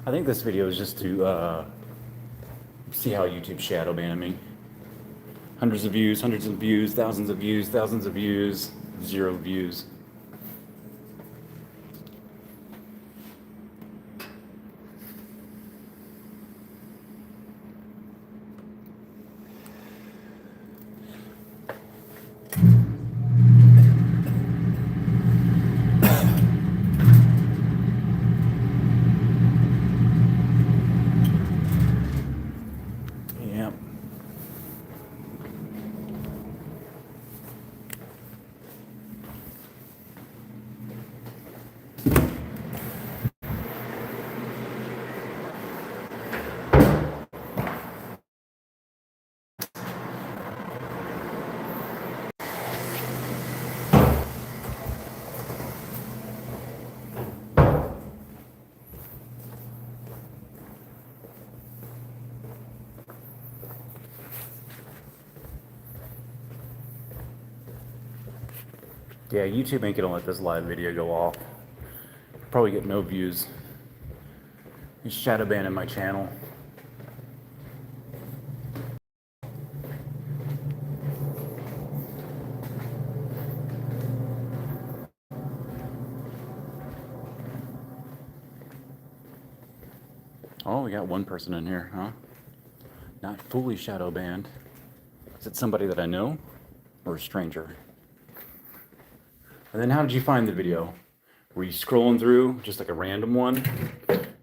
I think this video is just to see how YouTube shadow banned me. Hundreds of views, thousands of views, thousands of views, 0 views. Yeah, YouTube ain't gonna let this live video go off. Probably get no views. He's shadow banning my channel. Oh, we got one person in here, huh? Not fully shadow banned. Is it somebody that I know or a stranger? And then how did you find the video? Were you scrolling through just like a random one?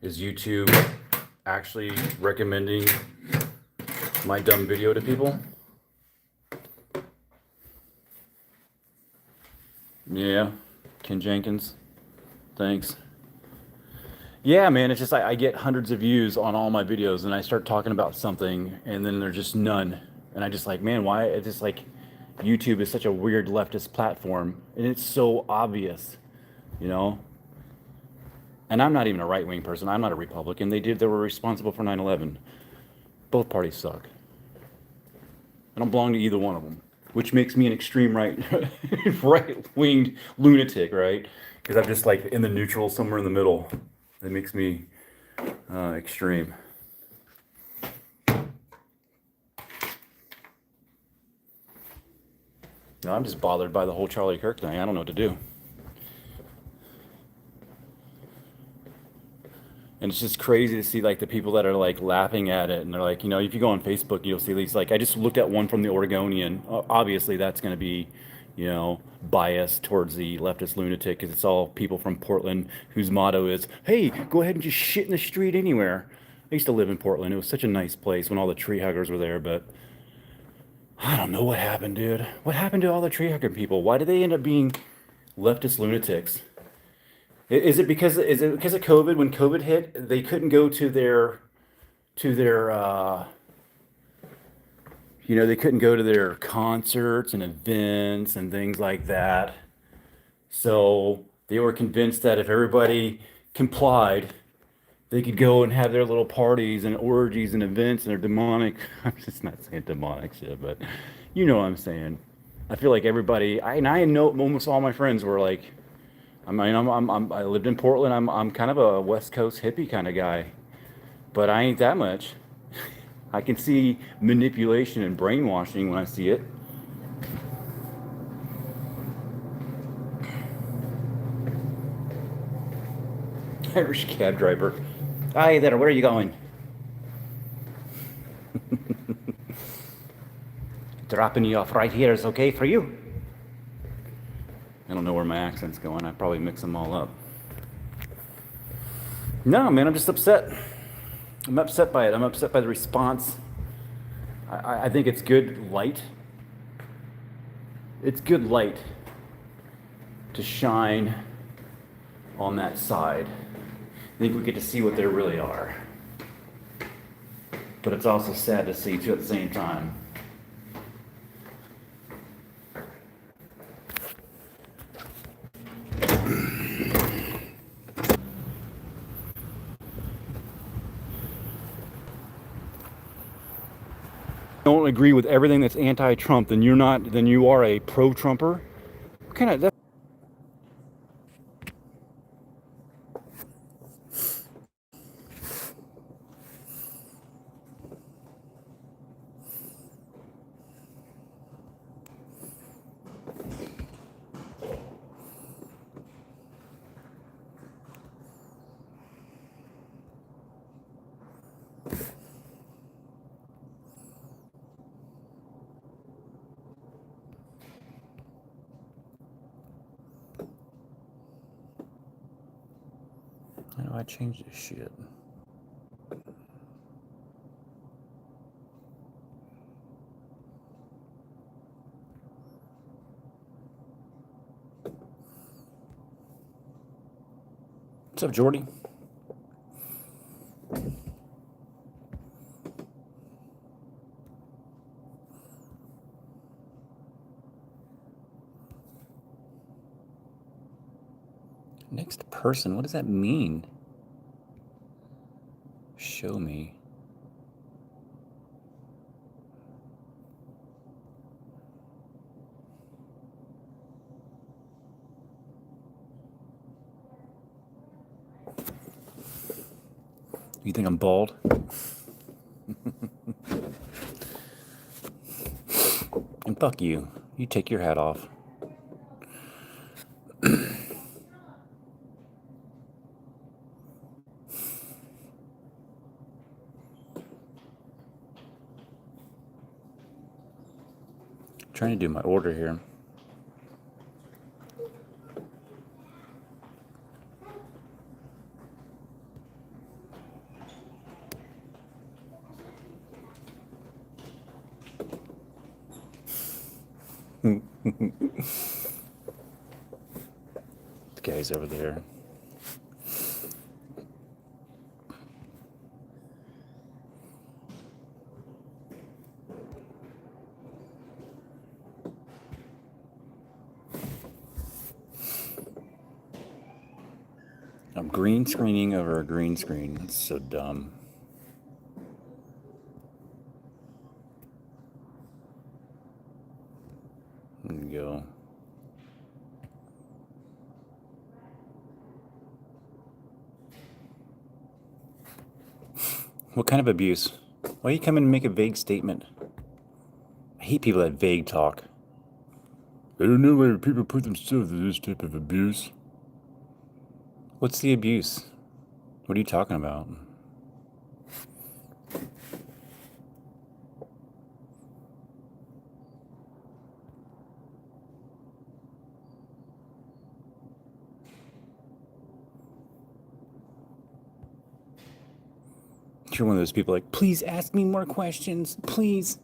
Is YouTube actually recommending my dumb video to people? Yeah, Ken Jenkins, thanks. Yeah, man, it's just I get hundreds of views on all my videos and I start talking about something and then there's just none. And I just like, man, why? It's just like YouTube is such a weird leftist platform and it's so obvious, you know? And I'm not even a right-wing person. I'm not a Republican. They were responsible for 9/11. Both parties suck. I don't belong to either one of them, which makes me an extreme right-winged lunatic, right? Because I'm just like in the neutral, somewhere in the middle. That makes me extreme. No, I'm just bothered by the whole Charlie Kirk thing. I don't know what to do. And it's just crazy to see like the people that are like laughing at it and they're like, you know, if you go on Facebook, you'll see these like, I just looked at one from the Oregonian. Obviously that's going to be, you know, biased towards the leftist lunatic because it's all people from Portland whose motto is, hey, go ahead and just shit in the street anywhere. I used to live in Portland. It was such a nice place when all the tree huggers were there, but I don't know what happened, dude. What happened to all the tree hugger people? Why did they end up being leftist lunatics? Is it because of COVID? When COVID hit, they couldn't go to their you know, they couldn't go to their concerts and events and things like that. So they were convinced that if everybody complied, they could go and have their little parties and orgies and events and their demonic. I'm just not saying demonic shit, but you know what I'm saying. I feel like everybody. I know almost all my friends were like. I mean, I lived in Portland. I'm kind of a West Coast hippie kind of guy, but I ain't that much. I can see manipulation and brainwashing when I see it. Irish cab driver. Hi there, where are you going? Dropping you off right here is okay for you. I don't know where my accent's going. I probably mix them all up. No, man, I'm just upset. I'm upset by it. I'm upset by the response. I think it's good light. It's good light to shine on that side. I think we get to see what they really are. But it's also sad to see too at the same time. Don't agree with everything that's anti-Trump, then you are a pro-Trumper. What kind of I change this shit? What's up, Jordy? Next person, what does that mean? Show me. You think I'm bald? And fuck you. You take your hat off. Trying to do my order here. The guy's over there. I'm green screening over a green screen. That's so dumb. There you go. What kind of abuse? Why you come in and make a vague statement? I hate people that vague talk. I don't know why people put themselves through this type of abuse. What's the abuse? What are you talking about? You're one of those people like, please ask me more questions. Please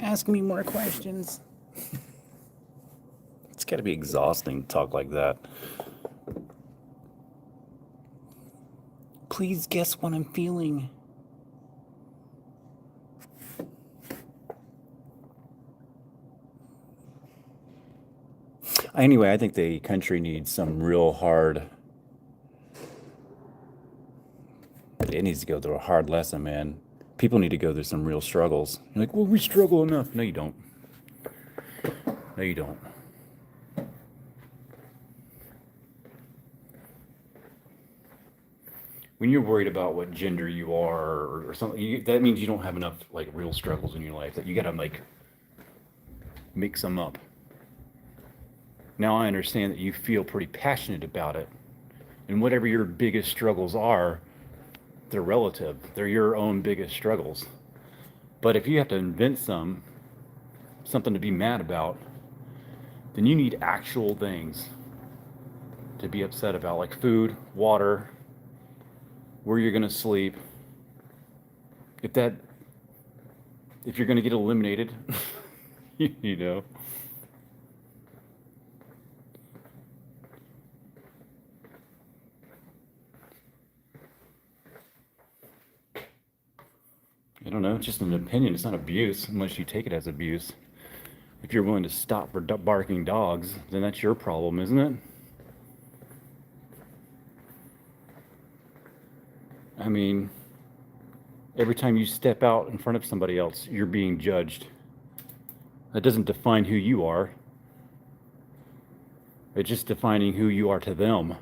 ask me more questions. It's got to be exhausting to talk like that. Please guess what I'm feeling. Anyway, I think the country needs some real hard... It needs to go through a hard lesson, man. People need to go through some real struggles. You're like, well, we struggle enough. No, you don't. No, you don't. When you're worried about what gender you are or something, that means you don't have enough like real struggles in your life. That you gotta like make some up. Now I understand that you feel pretty passionate about it, and whatever your biggest struggles are, they're relative. They're your own biggest struggles. But if you have to invent something to be mad about, then you need actual things to be upset about, like food, water, where you're gonna sleep. If you're gonna get eliminated, you know. I don't know, it's just an opinion. It's not abuse unless you take it as abuse. If you're willing to stop for barking dogs, then that's your problem, isn't it? I mean, every time you step out in front of somebody else, you're being judged. That doesn't define who you are. It's just defining who you are to them,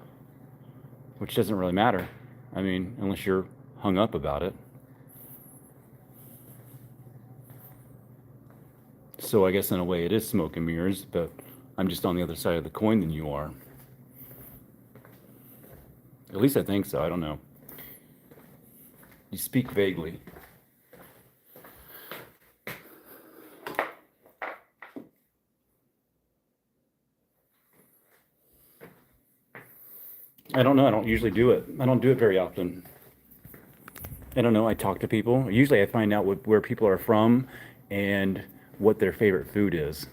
which doesn't really matter. I mean, unless you're hung up about it. So I guess in a way it is smoke and mirrors, but I'm just on the other side of the coin than you are. At least I think so. I don't know. You speak vaguely. I don't know. I don't usually do it. I don't do it very often. I don't know. I talk to people. Usually I find out where people are from and what their favorite food is.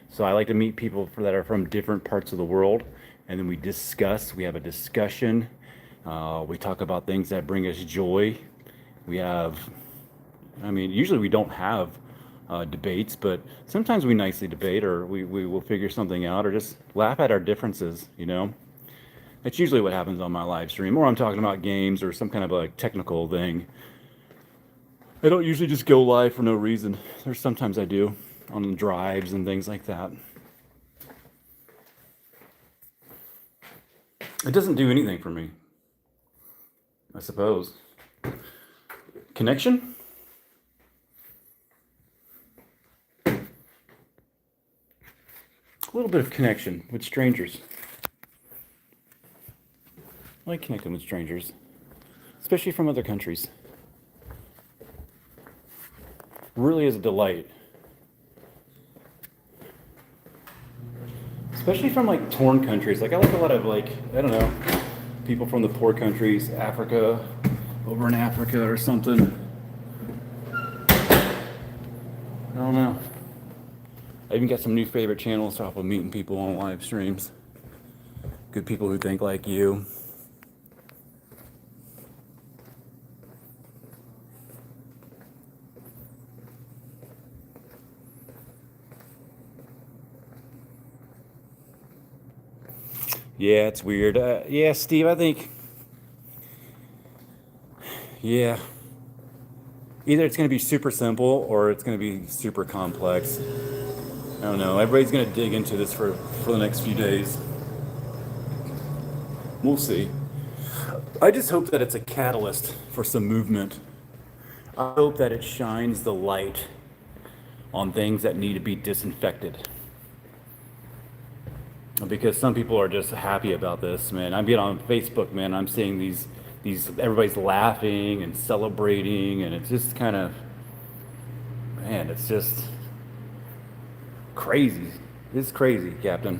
So I like to meet people that are from different parts of the world, and then we discuss. We have a discussion. We talk about things that bring us joy. We have, I mean, usually we don't have debates, but sometimes we nicely debate, or we will figure something out, or just laugh at our differences, you know? That's usually what happens on my live stream, or I'm talking about games or some kind of a technical thing. I don't usually just go live for no reason. There's sometimes I do on drives and things like that. It doesn't do anything for me, I suppose. Connection? A little bit of connection with strangers. I like connecting with strangers, especially from other countries. Really is a delight. Especially from like torn countries. Like I like a lot of like, I don't know, people from the poor countries, Africa, over in Africa or something. I don't know. I even got some new favorite channels off of meeting people on live streams. Good people who think like you. Yeah, it's weird. Yeah, Steve, I think, yeah, either it's going to be super simple or it's going to be super complex. I don't know. Everybody's going to dig into this for the next few days. We'll see. I just hope that it's a catalyst for some movement. I hope that it shines the light on things that need to be disinfected. Because some people are just happy about this, man. I'm getting on Facebook, man. I'm seeing these everybody's laughing and celebrating, and it's just kind of, man, it's just crazy. It's crazy, Captain.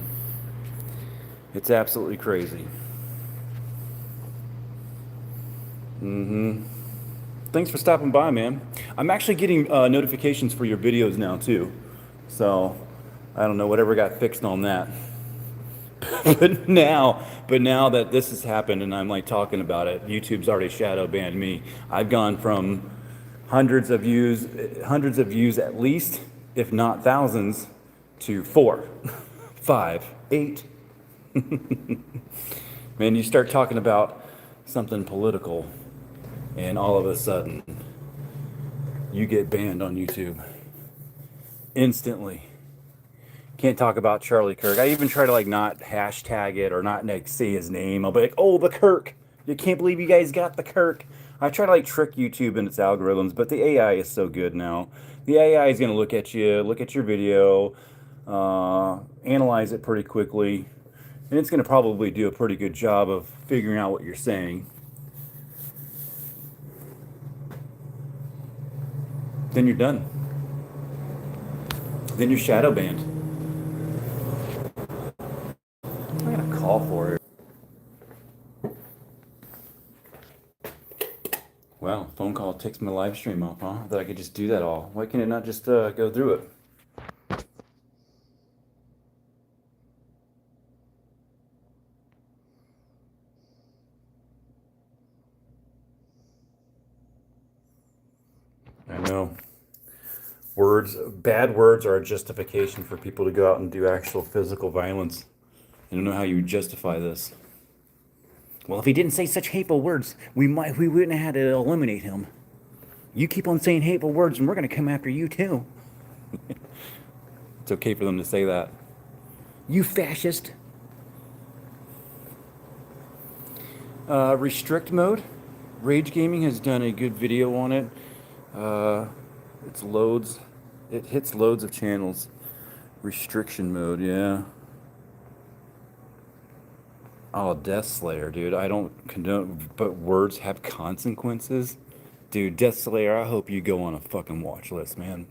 It's absolutely crazy. Thanks for stopping by, man. I'm actually getting notifications for your videos now too. So I don't know whatever got fixed on that. but now that this has happened and I'm like talking about it, YouTube's already shadow banned me. I've gone from hundreds of views at least, if not thousands, to 4, 5, 8. Man, you start talking about something political and all of a sudden you get banned on YouTube instantly. Can't talk about Charlie Kirk. I even try to like not hashtag it or not like say his name. I'll be like, oh, the Kirk. You can't believe you guys got the Kirk. I try to like trick YouTube and its algorithms, but the AI is so good now. The AI is going to look at you, look at your video, analyze it pretty quickly, and it's going to probably do a pretty good job of figuring out what you're saying. Then you're done. Then you're shadow banned. I got a call for it. Wow, phone call takes my live stream off, huh? That I could just do that all. Why can it not just go through it? I know. Bad words are a justification for people to go out and do actual physical violence. I don't know how you would justify this. Well, if he didn't say such hateful words, we wouldn't have had to eliminate him. You keep on saying hateful words and we're going to come after you too. It's okay for them to say that. You fascist. Restrict mode. Rage Gaming has done a good video on it. It hits loads of channels. Restriction mode, yeah. Oh, Death Slayer, dude. I don't condone, but words have consequences. Dude, Death Slayer, I hope you go on a fucking watch list, man.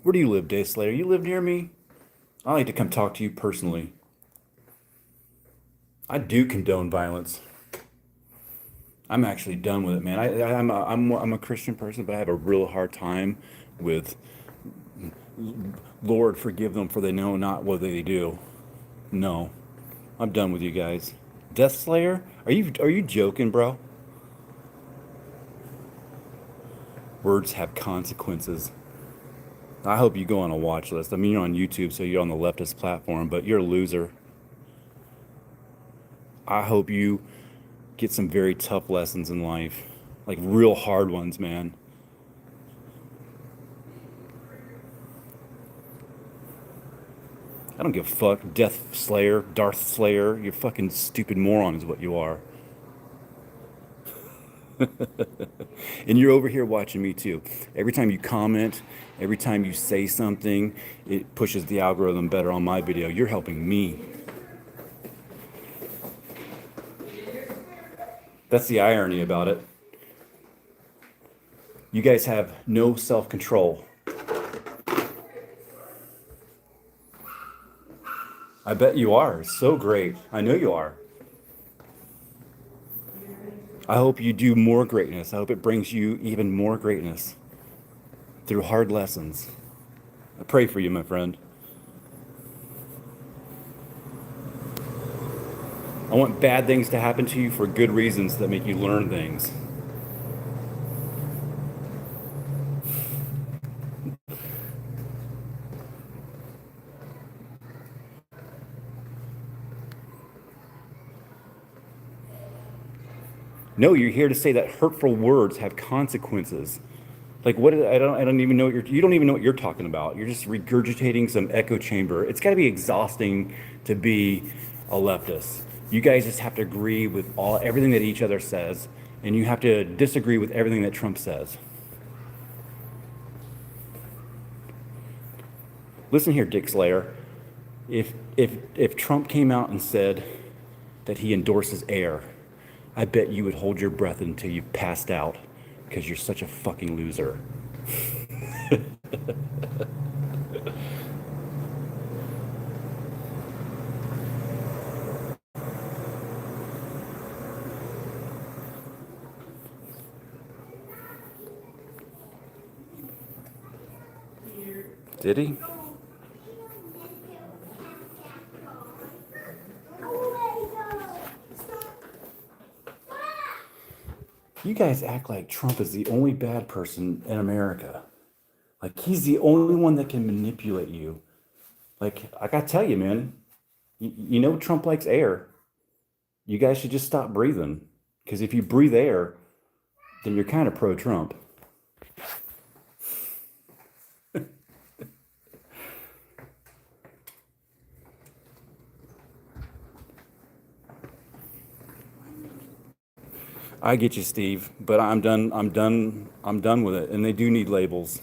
Where do you live, Death Slayer? You live near me? I'd like to come talk to you personally. I do condone violence. I'm actually done with it, man. I'm a Christian person, but I have a real hard time with Lord, forgive them for they know not what they do. No, I'm done with you guys. Death Slayer? Are you joking, bro? Words have consequences. I hope you go on a watch list. I mean, you're on YouTube, so you're on the leftist platform, but you're a loser. I hope you get some very tough lessons in life, like real hard ones, man. I don't give a fuck. Death Slayer, Darth Slayer, you're fucking stupid moron is what you are. And you're over here watching me too. Every time you comment, every time you say something, it pushes the algorithm better on my video. You're helping me. That's the irony about it. You guys have no self-control. I bet you are. So great. I know you are. I hope you do more greatness. I hope it brings you even more greatness through hard lessons. I pray for you, my friend. I want bad things to happen to you for good reasons that make you learn things. No, you're here to say that hurtful words have consequences. Like what? I don't even know what you don't even know what you're talking about. You're just regurgitating some echo chamber. It's got to be exhausting to be a leftist. You guys just have to agree with everything that each other says, and you have to disagree with everything that Trump says. Listen here, Dick Slayer. If Trump came out and said that he endorses air, I bet you would hold your breath until you passed out because you're such a fucking loser. Did he? You guys act like Trump is the only bad person in America. Like he's the only one that can manipulate you. Like I gotta tell you, man, you know Trump likes air. You guys should just stop breathing. Because if you breathe air, then you're kind of pro-Trump. I get you, Steve, but I'm done. I'm done with it. And they do need labels.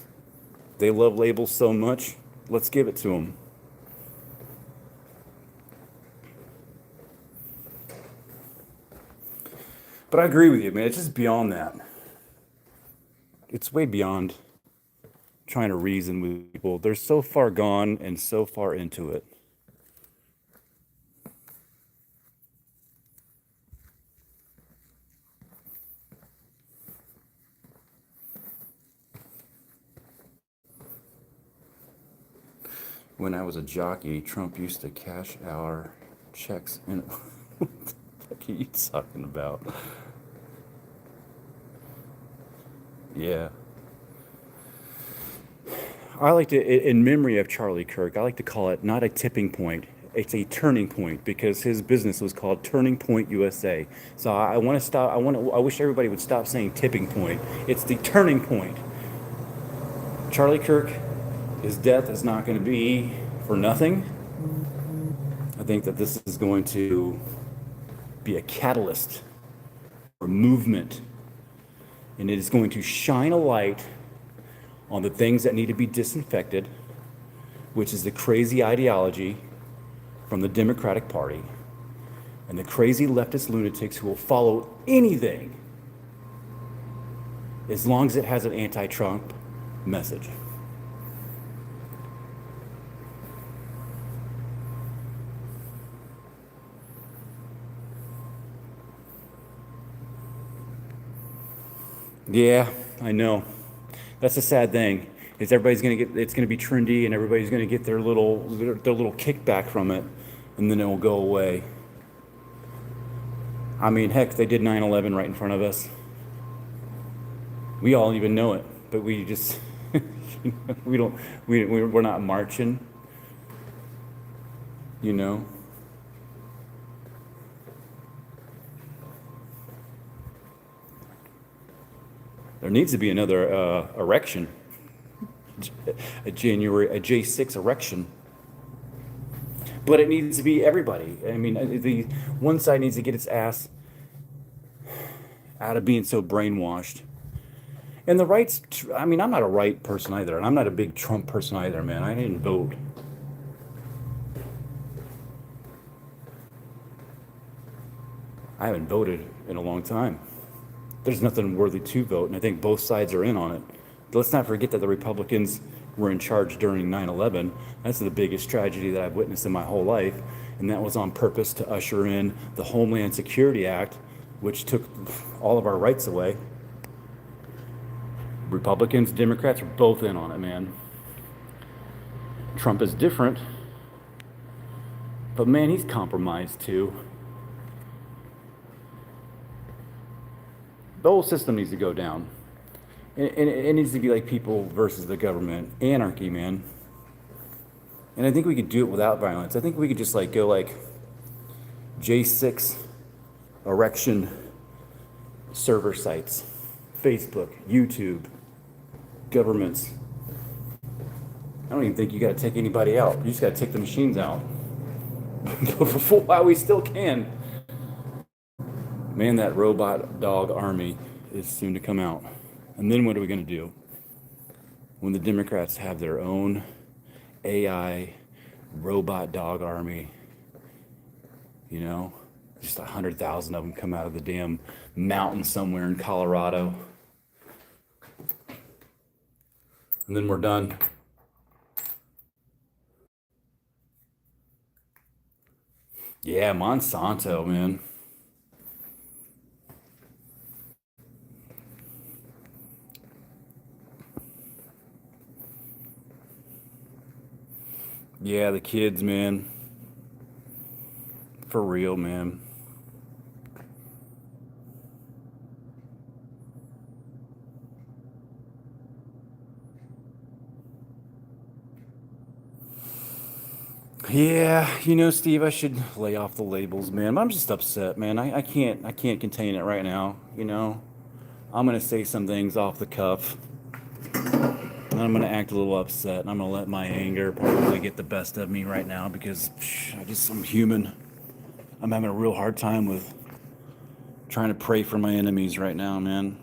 They love labels so much. Let's give it to them. But I agree with you, man. It's just beyond that. It's way beyond trying to reason with people. They're so far gone and so far into it. When I was a jockey, Trump used to cash our checks in. What the fuck are you talking about? Yeah. I like to, in memory of Charlie Kirk, I like to call it not a tipping point. It's a turning point because his business was called Turning Point USA. So I want to stop. I wish everybody would stop saying tipping point. It's the turning point. Charlie Kirk, his death is not going to be for nothing. I think that this is going to be a catalyst for movement, and it is going to shine a light on the things that need to be disinfected, which is the crazy ideology from the Democratic Party and the crazy leftist lunatics who will follow anything as long as it has an anti-Trump message. Yeah, I know. That's a sad thing. Is everybody's gonna get, it's gonna be trendy, and everybody's gonna get their little kickback from it, and then it will go away. I mean, heck, they did 9/11 right in front of us. We all even know it, but we just we don't we're not marching, you know. There needs to be another erection, a J6 erection, but it needs to be everybody. I mean, the one side needs to get its ass out of being so brainwashed. And the right's, I mean, I'm not a right person either, and I'm not a big Trump person either, man. I didn't vote. I haven't voted in a long time. There's nothing worthy to vote, and I think both sides are in on it. Let's not forget that the Republicans were in charge during 9/11. That's the biggest tragedy that I've witnessed in my whole life, and that was on purpose to usher in the Homeland Security Act, which took all of our rights away. Republicans, Democrats are both in on it, man. Trump is different, but man, he's compromised too. The whole system needs to go down. And it needs to be like people versus the government. Anarchy, man. And I think we could do it without violence. I think we could just like go like J6 erection server sites, Facebook, YouTube, governments. I don't even think you got to take anybody out. You just got to take the machines out. But for while we still can. Man, that robot dog army is soon to come out. And then what are we going to do when the Democrats have their own AI robot dog army? You know, just 100,000 of them come out of the damn mountain somewhere in Colorado. And then we're done. Yeah, Monsanto, man. Yeah, the kids, man. For real, man. Yeah, you know, Steve, I should lay off the labels, man. I'm just upset, man. I can't contain it right now, you know. I'm gonna say some things off the cuff, and I'm gonna act a little upset, and I'm gonna let my anger probably get the best of me right now because I'm human. I'm having a real hard time with trying to pray for my enemies right now, man.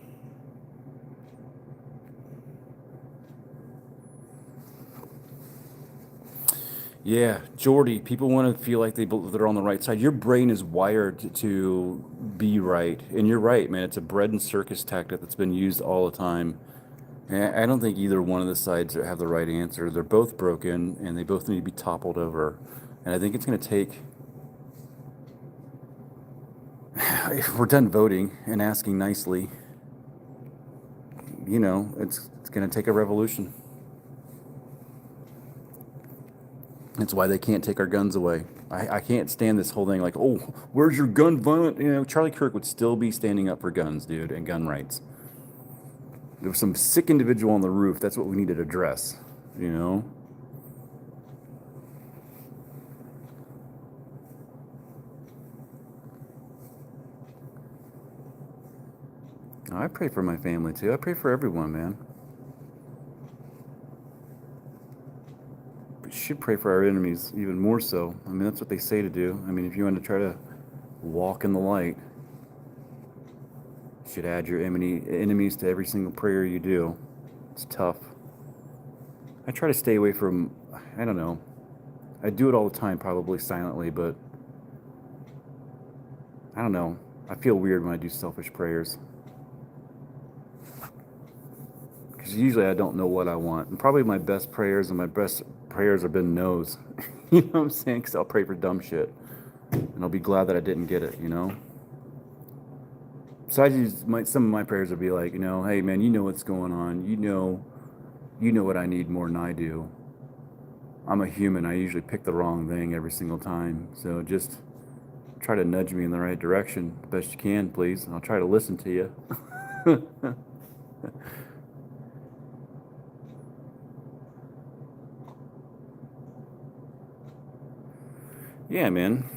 Yeah, Jordy, people want to feel like they're on the right side. Your brain is wired to be right, and you're right, man. It's a bread and circus tactic that's been used all the time. And I don't think either one of the sides have the right answer. They're both broken, and they both need to be toppled over. And I think it's going to take, if we're done voting and asking nicely, you know, it's going to take a revolution. That's why they can't take our guns away. I can't stand this whole thing like, oh, where's your gun violent? You know, Charlie Kirk would still be standing up for guns, dude, and gun rights. There was some sick individual on the roof. That's what we need to address, you know? I pray for my family, too. I pray for everyone, man. We should pray for our enemies even more so. I mean, that's what they say to do. I mean, if you want to try to walk in the light, you should add your enemies to every single prayer you do. It's tough. I try to stay away from, I don't know. I do it all the time, probably silently, but I don't know. I feel weird when I do selfish prayers. Because usually I don't know what I want. And probably my best prayers have been no's. You know what I'm saying? Because I'll pray for dumb shit. And I'll be glad that I didn't get it, you know? So some of my prayers would be like, hey man, you know what's going on. You know what I need more than I do. I'm a human. I usually pick the wrong thing every single time. So just try to nudge me in the right direction the best you can, please. I'll try to listen to you. Yeah, man.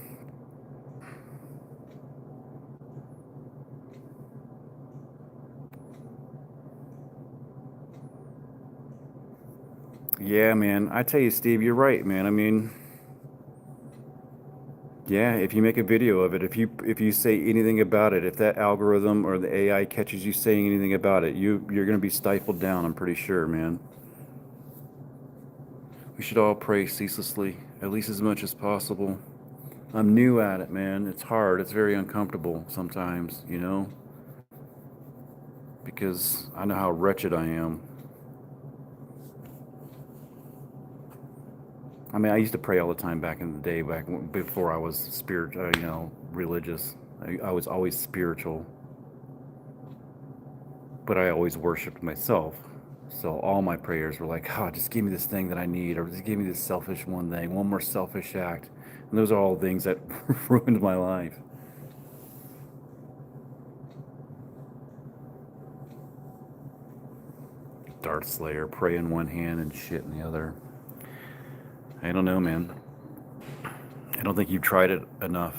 Yeah, man. I tell you, Steve, you're right, man. I mean, yeah, if you make a video of it, if you say anything about it, if that algorithm or the AI catches you saying anything about it, you're gonna be stifled down, I'm pretty sure, man. We should all pray ceaselessly, at least as much as possible. I'm new at it, man. It's hard. It's very uncomfortable sometimes, because I know how wretched I am. I mean, I used to pray all the time back in the day, before I was religious. I was always spiritual, but I always worshipped myself. So all my prayers were like, oh, just give me this thing that I need, or just give me this selfish one thing, one more selfish act. And those are all things that ruined my life. Darth Slayer, pray in one hand and shit in the other. I don't know, man. I don't think you've tried it enough.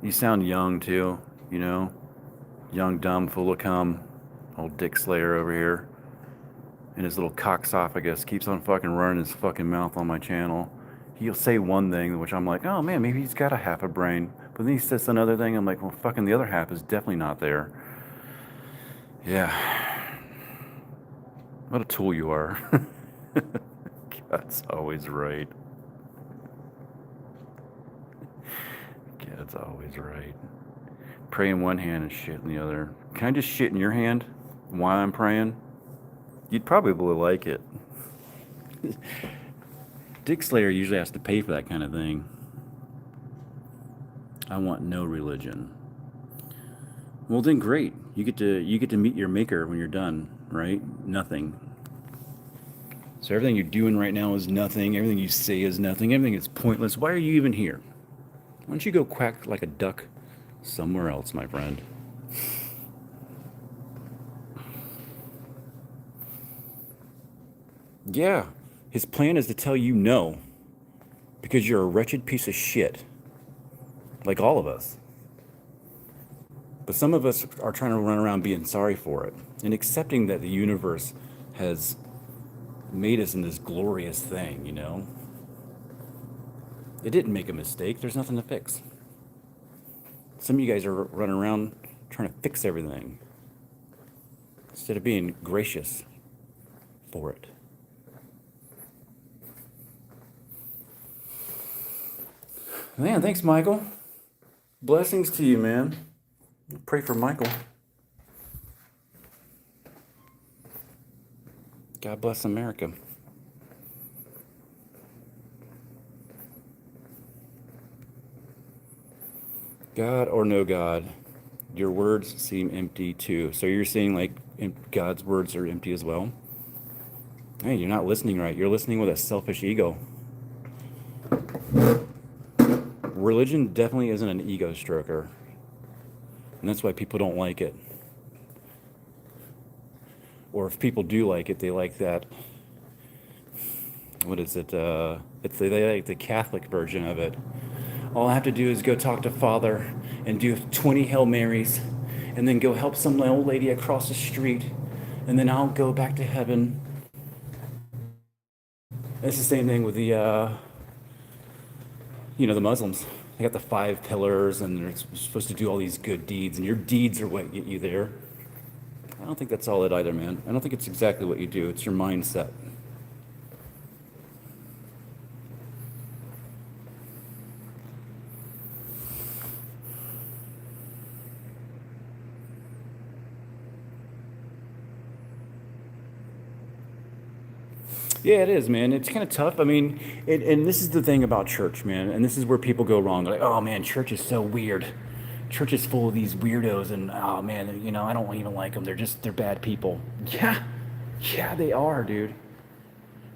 You sound young, too, Young, dumb, full of cum. Old Dick Slayer over here. And his little cocksophagus keeps on fucking running his fucking mouth on my channel. He'll say one thing, which I'm like, oh man, maybe he's got a half a brain. But then he says another thing, I'm like, well, fucking the other half is definitely not there. Yeah. What a tool you are. God's always right. God's always right. Pray in one hand and shit in the other. Can I just shit in your hand while I'm praying? You'd probably like it. Dick Slayer usually has to pay for that kind of thing. I want no religion. Well then great. You get to meet your maker when you're done, right? Nothing. So everything you're doing right now is nothing. Everything you say is nothing. Everything is pointless. Why are you even here? Why don't you go quack like a duck somewhere else, my friend? Yeah, his plan is to tell you no, because you're a wretched piece of shit, like all of us. But some of us are trying to run around being sorry for it and accepting that the universe has made us in this glorious thing, It didn't make a mistake. There's nothing to fix. Some of you guys are running around trying to fix everything instead of being gracious for it. Man, thanks, Michael. Blessings to you, man. Pray for Michael. God bless America. God or no God, your words seem empty too. So you're saying like God's words are empty as well? Hey, you're not listening right. You're listening with a selfish ego. Religion definitely isn't an ego stroker. And that's why people don't like it. Or if people do like it, they like that. What is it? They like the Catholic version of it. All I have to do is go talk to Father and do 20 Hail Marys and then go help some old lady across the street and then I'll go back to heaven. It's the same thing with the Muslims. They got the 5 pillars and they're supposed to do all these good deeds and your deeds are what get you there. I don't think that's all it either, man. I don't think it's exactly what you do. It's your mindset. Yeah, it is, man. It's kind of tough. I mean, and this is the thing about church, man. And this is where people go wrong. They're like, oh, man, church is so weird. church is full of these weirdos, and oh man, you know, I don't even like them. They're bad people. Yeah, they are, dude.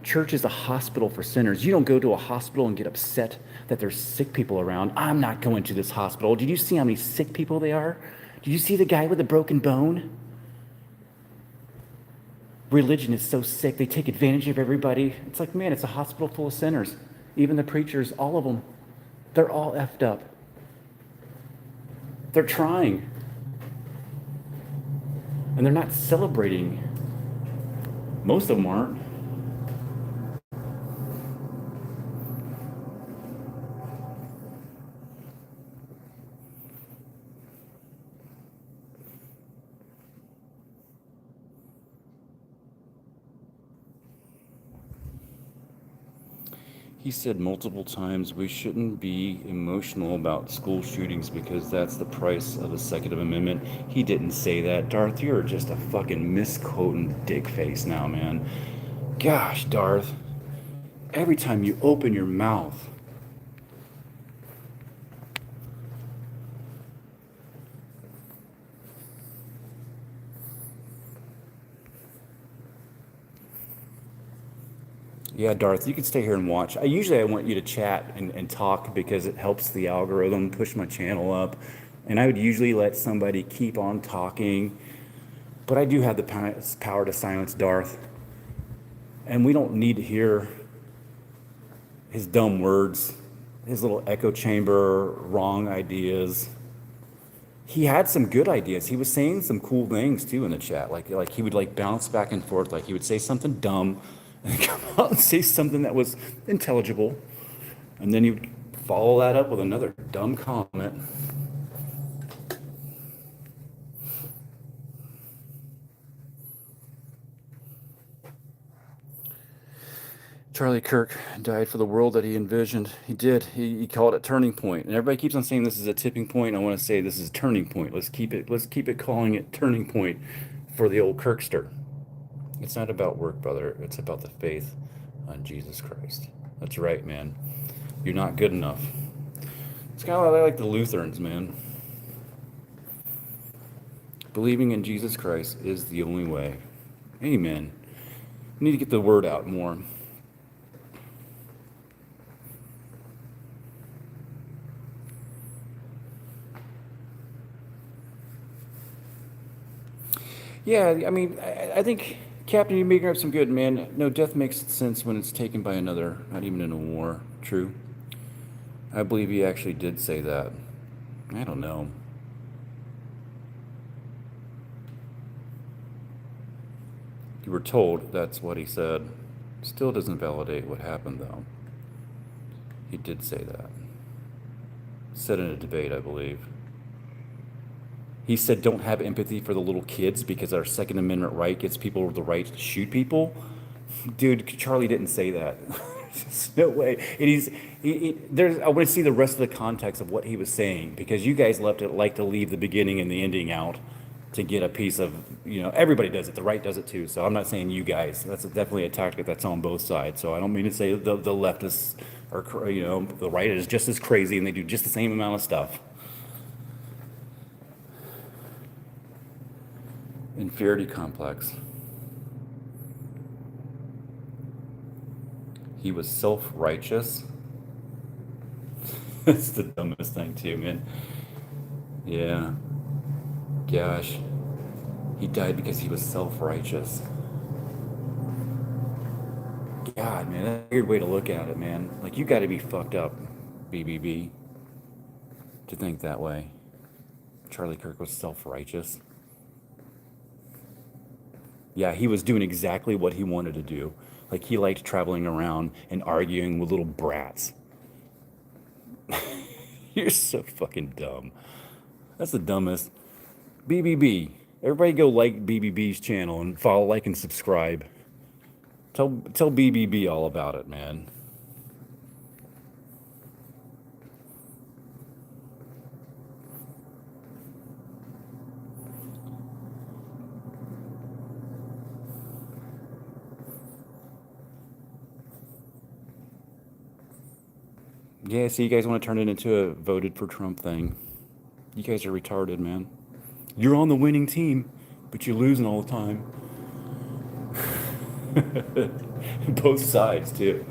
Church is a hospital for sinners. You don't go to a hospital and get upset that there's sick people around. I'm not going to this hospital. Did you see how many sick people they are? Did you see the guy with the broken bone? Religion is so sick. They take advantage of everybody. It's like, man, it's a hospital full of sinners. Even the preachers, all of them, they're all effed up. They're trying. And they're not celebrating. Most of them aren't. He said multiple times we shouldn't be emotional about school shootings because that's the price of the Second Amendment. He didn't say that. Darth, you're just a fucking misquoting dick face now, man. Gosh, Darth. Every time you open your mouth. Yeah, Darth, you can stay here and watch. I want you to chat and talk because it helps the algorithm push my channel up. And I would usually let somebody keep on talking, but I do have the power to silence Darth. And we don't need to hear his dumb words, his little echo chamber, wrong ideas. He had some good ideas. He was saying some cool things too in the chat. Like he would like bounce back and forth. Like he would say something dumb and come out and say something that was intelligible. And then he would follow that up with another dumb comment. Charlie Kirk died for the world that he envisioned. He did. He called it turning point. And everybody keeps on saying this is a tipping point. I want to say this is a turning point. Let's keep it calling it turning point for the old Kirkster. It's not about work, brother. It's about the faith on Jesus Christ. That's right, man. You're not good enough. It's kind of like the Lutherans, man. Believing in Jesus Christ is the only way. Amen. We need to get the word out more. Yeah, I mean, I think, Captain, you're making up some good, man. No, death makes sense when it's taken by another, not even in a war. True. I believe he actually did say that. I don't know. You were told that's what he said. Still doesn't validate what happened, though. He did say that. Said in a debate, I believe. He said, don't have empathy for the little kids because our Second Amendment right gives people the right to shoot people. Dude, Charlie didn't say that. There's no way. I want to see the rest of the context of what he was saying because you guys like to leave the beginning and the ending out to get a piece of, everybody does it. The right does it too. So I'm not saying you guys. That's definitely a tactic that's on both sides. So I don't mean to say the leftists are, the right is just as crazy and they do just the same amount of stuff. Inferiority complex. He was self-righteous. That's the dumbest thing too, man. Yeah. Gosh. He died because he was self-righteous. God, man, that's a weird way to look at it, man. Like, you got to be fucked up, BBB, to think that way. Charlie Kirk was self-righteous. Yeah, he was doing exactly what he wanted to do. Like, he liked traveling around and arguing with little brats. You're so fucking dumb. That's the dumbest. BBB. Everybody go like BBB's channel and follow, like, and subscribe. Tell BBB all about it, man. Yeah, so you guys want to turn it into a voted for Trump thing. You guys are retarded, man. You're on the winning team, but you're losing all the time. Both sides, too.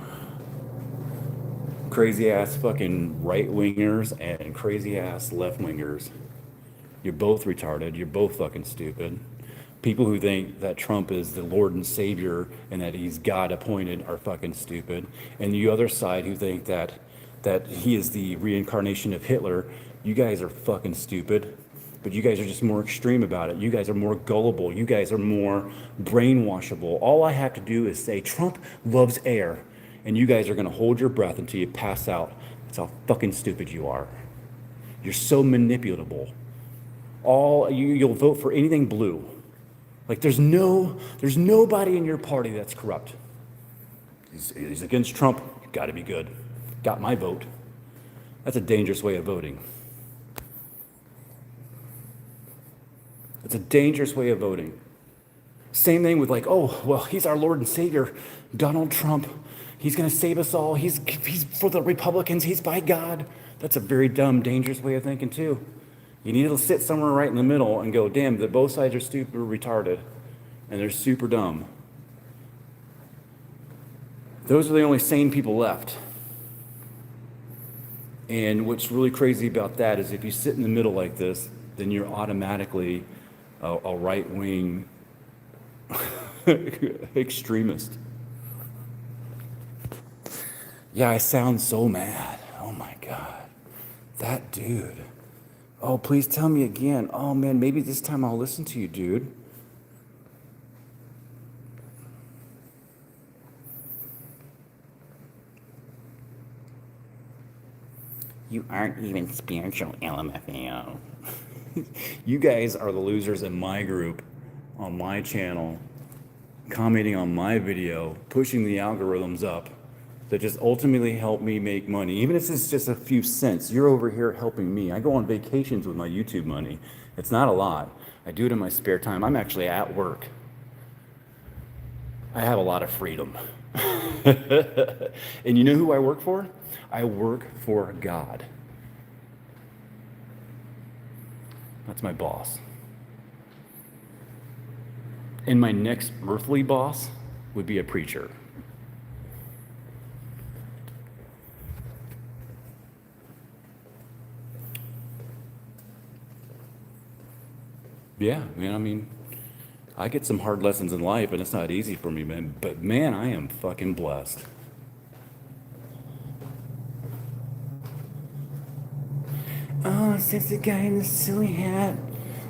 Crazy ass fucking right wingers and crazy ass left wingers. You're both retarded. You're both fucking stupid. People who think that Trump is the Lord and Savior and that he's God appointed are fucking stupid. And the other side who think that he is the reincarnation of Hitler, you guys are fucking stupid. But you guys are just more extreme about it. You guys are more gullible. You guys are more brainwashable. All I have to do is say Trump loves air, and you guys are gonna hold your breath until you pass out. That's how fucking stupid you are. You're so manipulatable. You'll vote for anything blue. Like there's nobody in your party that's corrupt. He's against Trump, gotta be good. Got my vote. That's a dangerous way of voting. It's a dangerous way of voting. Same thing with like, oh, well, he's our Lord and Savior, Donald Trump. He's gonna save us all. He's for the Republicans, he's by God. That's a very dumb, dangerous way of thinking too. You need to sit somewhere right in the middle and go, damn, that both sides are stupid or retarded, and they're super dumb. Those are the only sane people left. And what's really crazy about that is if you sit in the middle like this, then you're automatically a right-wing extremist. Yeah, I sound so mad. Oh my God. That dude. Oh, please tell me again. Oh man, maybe this time I'll listen to you, dude. You aren't even spiritual, LMFAO. You guys are the losers in my group, on my channel, commenting on my video, pushing the algorithms up that just ultimately help me make money. Even if it's just a few cents, you're over here helping me. I go on vacations with my YouTube money. It's not a lot. I do it in my spare time. I'm actually at work. I have a lot of freedom. And you know who I work for? I work for God. That's my boss. And my next earthly boss would be a preacher. Yeah, man, I mean, I get some hard lessons in life, and it's not easy for me, man. But man, I am fucking blessed. Oh, since the guy in the silly hat,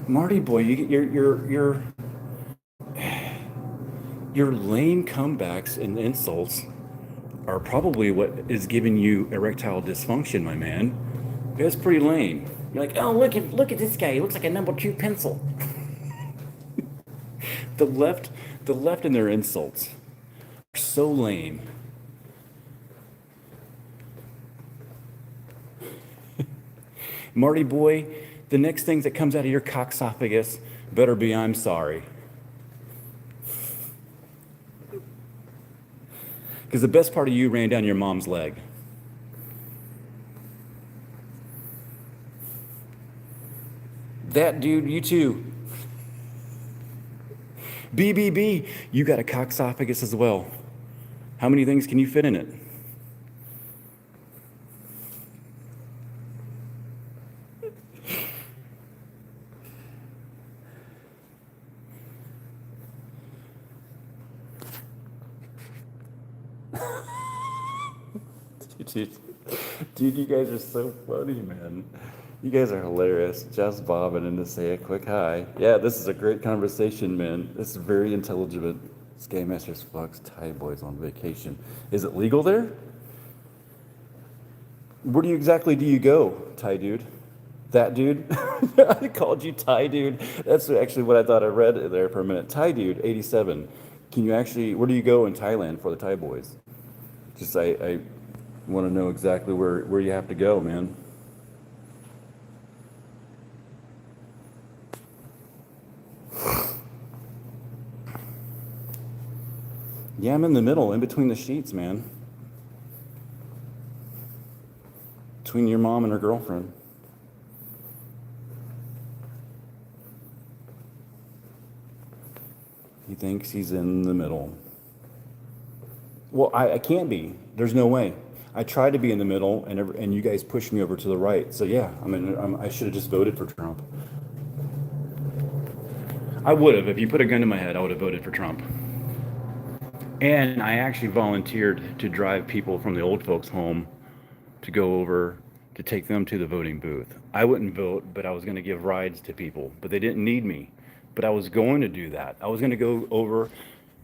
Marty boy, your lame comebacks and insults are probably what is giving you erectile dysfunction, my man. That's pretty lame. You're like, oh, look at this guy. He looks like a number 2 pencil. The left in their insults are so lame. Marty boy, the next thing that comes out of your cocksophagus better be I'm sorry. Because the best part of you ran down your mom's leg. That dude, you too. BBB, you got a cocksophagus as well. How many things can you fit in it? Dude, you guys are so funny, man. You guys are hilarious. Just bobbing in to say a quick hi. Yeah, this is a great conversation, man. This is very intelligent. SkyMasters fucks Thai boys on vacation. Is it legal there? Where exactly do you go, Thai dude? That dude? I called you Thai dude. That's actually what I thought I read there for a minute. Thai dude, 87. Can you actually, where do you go in Thailand for the Thai boys? Just, I want to know exactly where you have to go, man. Yeah, I'm in the middle, in between the sheets, man. Between your mom and her girlfriend. thinks he's in the middle. Well, I can't be. There's no way. I tried to be in the middle, and you guys pushed me over to the right. So yeah, I mean, I should have just voted for Trump. I would have. If you put a gun to my head, I would have voted for Trump. And I actually volunteered to drive people from the old folks' home to go over to take them to the voting booth. I wouldn't vote, but I was going to give rides to people, but they didn't need me. But I was going to do that. I was going to go over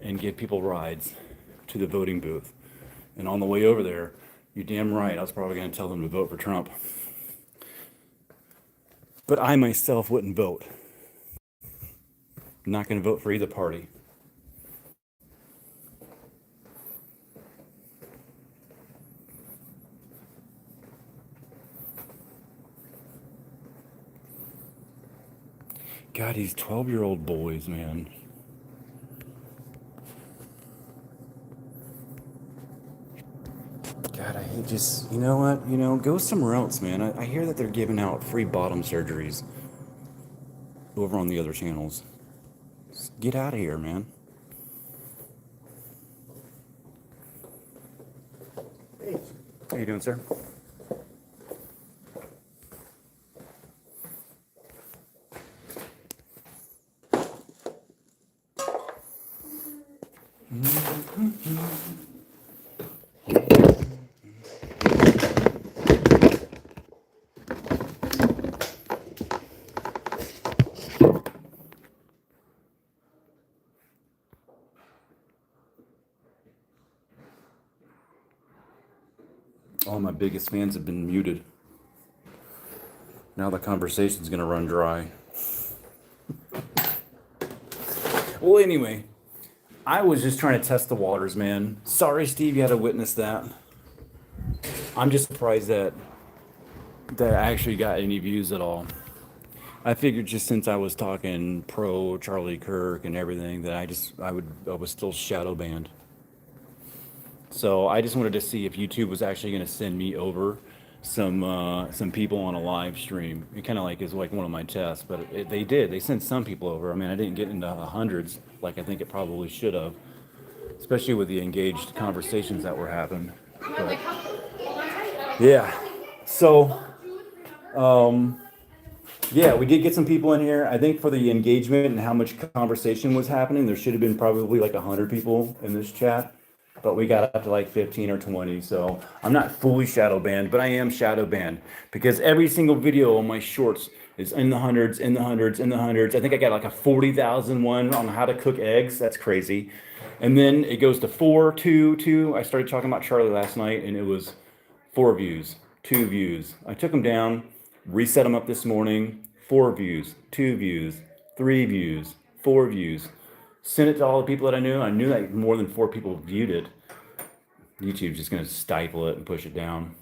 and give people rides to the voting booth. And on the way over there, you're damn right, I was probably going to tell them to vote for Trump. But I myself wouldn't vote. I'm not going to vote for either party. God, these 12-year-old boys, man. God, I hate just, you know what? You know, go somewhere else, man. I hear that they're giving out free bottom surgeries over on the other channels. Just get out of here, man. Hey. How you doing, sir? All my biggest fans have been muted. Now the conversation's gonna run dry. Well, anyway, I was just trying to test the waters, man. Sorry, Steve, you had to witness that. I'm just surprised that I actually got any views at all. I figured just since I was talking pro Charlie Kirk and everything that I was still shadow banned. So I just wanted to see if YouTube was actually going to send me over some people on a live stream. It kind of like is like one of my tests, but they did. They sent some people over. I mean, I didn't get into the hundreds like I think it probably should have, especially with the engaged conversations that were happening. But, yeah. So, yeah, we did get some people in here. I think for the engagement and how much conversation was happening, there should have been probably like 100 people in this chat. But we got up to like 15 or 20. So I'm not fully shadow banned, but I am shadow banned because every single video on my shorts is in the hundreds, in the hundreds, in the hundreds. I think I got like a 40,000 one on how to cook eggs. That's crazy. And then it goes to 4, 2, 2. I started talking about Charlie last night and it was 4 views, 2 views. I took them down, reset them up this morning. 4 views, 2 views, 3 views, 4 views. Sent it to all the people that I knew. I knew that more than 4 people viewed it. YouTube's just going to stifle it and push it down.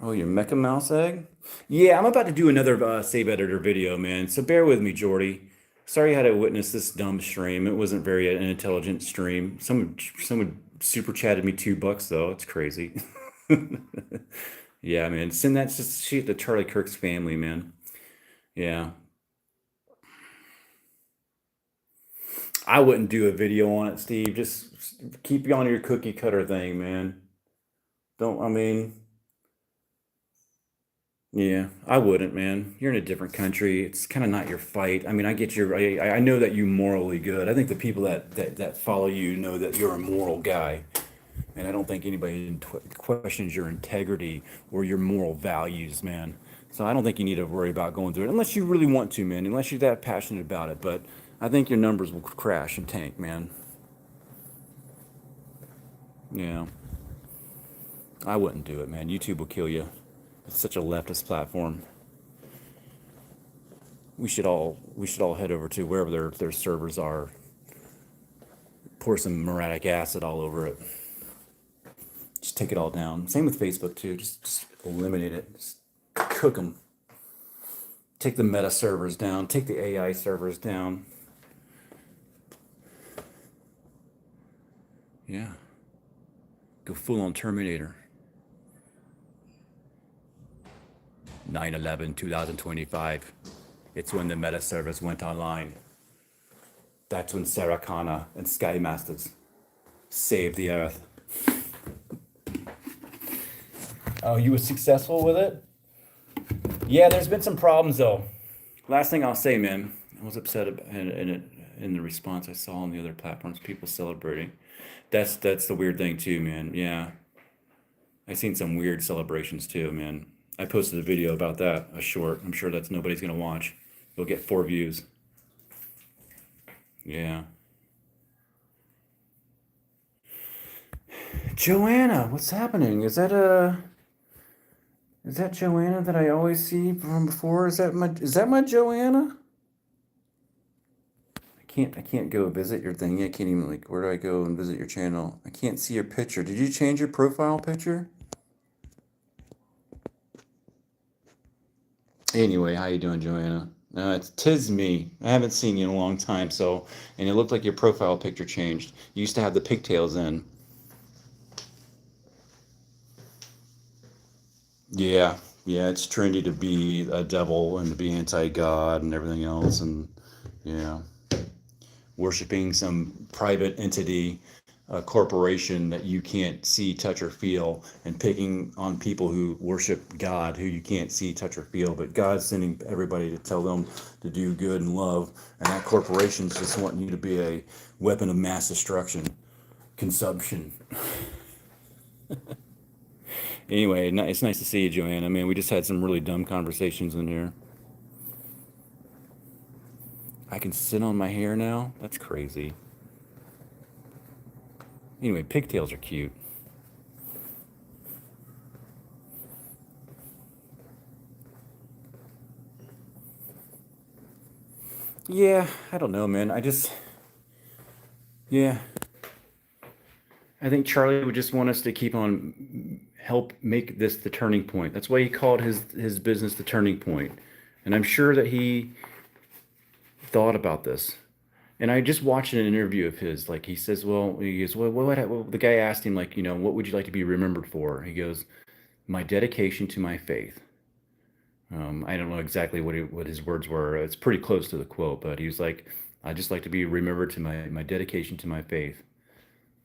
Oh, your Mecha Mouse egg? Yeah, I'm about to do another Save Editor video, man. So bear with me, Jordy. Sorry you had to witness this dumb stream. It wasn't very an intelligent stream. Someone super chatted me $2, though. It's crazy. Yeah, man. Send that shit to Charlie Kirk's family, man. Yeah. I wouldn't do a video on it, Steve. Just keep you on your cookie cutter thing, man. I mean, yeah, I wouldn't, man. You're in a different country. It's kind of not your fight. I mean, I know that you morally good. I think the people that follow you know that you're a moral guy. And I don't think anybody questions your integrity or your moral values, man. So I don't think you need to worry about going through it unless you really want to, man, unless you're that passionate about it. But I think your numbers will crash and tank, man. Yeah. I wouldn't do it, man. YouTube will kill you. It's such a leftist platform. We should all head over to wherever their servers are. Pour some muriatic acid all over it. Just take it all down. Same with Facebook too. Just eliminate it. Just cook them. Take the meta servers down. Take the AI servers down. Yeah. Go full on Terminator. 9/11/2025. It's when the meta service went online. That's when Sarah Connor and SkyMasters saved the earth. Oh, you were successful with it? Yeah, there's been some problems though. Last thing I'll say, man, I was upset in the response I saw on the other platforms, people celebrating. That's the weird thing too, man. Yeah, I seen some weird celebrations too, man. I posted a video about that, a short. I'm sure that's nobody's gonna watch. You'll get 4 views. Yeah. Joanna, what's happening? Is that Joanna that I always see from before? Is that my Joanna? I can't go visit your thing. I can't even, like, where do I go and visit your channel? I can't see your picture. Did you change your profile picture? Anyway, how you doing, Joanna? Tis me. I haven't seen you in a long time, so, and it looked like your profile picture changed. You used to have the pigtails in. Yeah, yeah, it's trendy to be a devil and to be anti-God and everything else, and yeah, worshiping some private entity, a corporation that you can't see, touch, or feel, and picking on people who worship God, who you can't see, touch, or feel, but God's sending everybody to tell them to do good and love, and that corporation's just wanting you to be a weapon of mass destruction, consumption. Anyway, it's nice to see you, Joanna. Man, we just had some really dumb conversations in here. I can sit on my hair now? That's crazy. Anyway, pigtails are cute. Yeah, I don't know, man. Yeah. I think Charlie would just want us to keep on help make this the turning point. That's why he called his business the turning point. And I'm sure that he thought about this. And I just watched an interview of his. Like, he says, well, he goes, well, the guy asked him, like, what would you like to be remembered for? He goes, my dedication to my faith. I don't know exactly what his words were. It's pretty close to the quote, but he was like, I just like to be remembered to my dedication to my faith.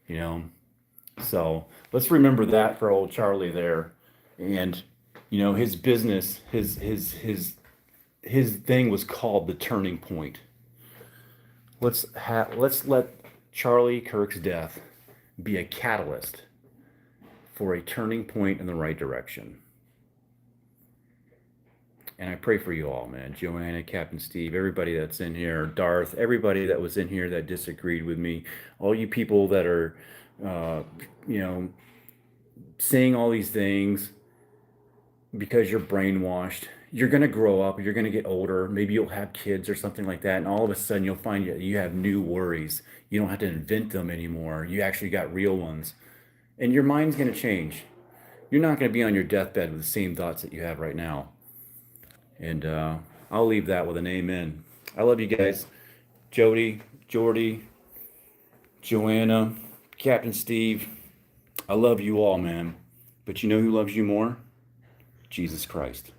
You know, so let's remember that for old Charlie there. And his business, his thing was called the Turning Point. Let's let Charlie Kirk's death be a catalyst for a turning point in the right direction. And I pray for you all, man. Joanna, Captain Steve, everybody that's in here, Darth, everybody that was in here that disagreed with me, all you people that are, saying all these things because you're brainwashed. You're going to grow up, you're going to get older, maybe you'll have kids or something like that, and all of a sudden you'll find you have new worries. You don't have to invent them anymore. You actually got real ones. And your mind's going to change. You're not going to be on your deathbed with the same thoughts that you have right now. And I'll leave that with an amen. I love you guys. Jody, Jordy, Joanna, Captain Steve. I love you all, man. But you know who loves you more? Jesus Christ.